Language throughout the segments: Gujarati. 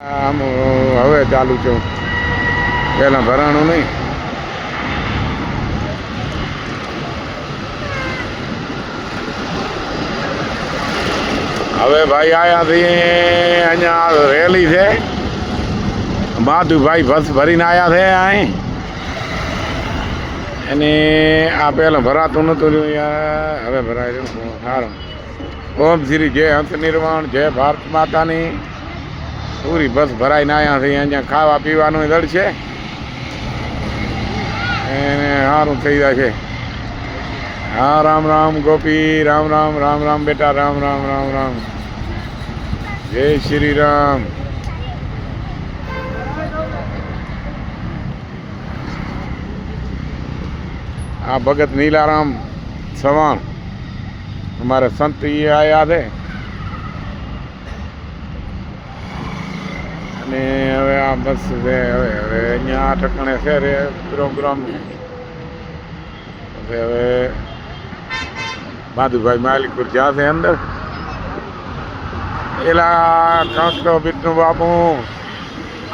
આમ હવે ચાલુ છું, પહેલાં ભરાણું નહીં. હવે ભાઈ આવ્યા છીએ, અહીંયા રેલી છે, માધુભાઈ બસ ભરીને આવ્યા છે અહીં. અને આ પહેલાં ભરાતું નહોતું રહ્યું યાર, હવે ભરાય રહ્યું. સારું. ઓમ શ્રી જય હંસ નિર્વાણ, જય ભારત માતાની. પૂરી બસ ભરાઈને આવ્યા છે. અહીંયા ખાવા પીવાનું દળ છે એને સારું થઈ જાય છે. હા, રામ રામ ગોપી, રામ રામ રામ રામ બેટા, રામ રામ રામ રામ, જય શ્રી રામ. આ ભગત નીલારામ ચૌહાણ અમારે સંત એ આવ્યા છે. અને હવે આ બસ છે, હવે અહીંયા આ ઠકાણે છે રે પ્રોગ્રામ. હવે માધુભાઈ માલિકપુર જ્યાં છે અંદર એલા કાંક તો વિષ્ણુ બાપુ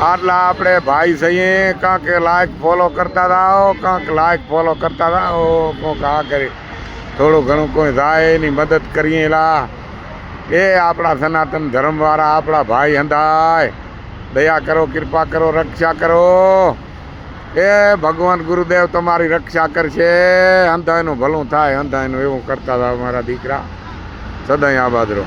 આટલા આપણે ભાઈ છીએ. કાંક લાઈક ફોલો કરતા જાઓ, કાંક લાઈક ફોલો કરતા જાઓ. કોઈક આ કરી થોડું ઘણું કોઈ જાય એની મદદ કરીએ. એલા એ આપણા સનાતન ધર્મવાળા આપણા ભાઈ હંધાય, દયા કરો, કૃપા કરો, રક્ષા કરો. એ ભગવાન ગુરુદેવ તમારી રક્ષા કરશે. અંધાયનું ભલું થાય, અંધાયનું એવું કરતા હતા મારા દીકરા. સદાય આબાદ રહો.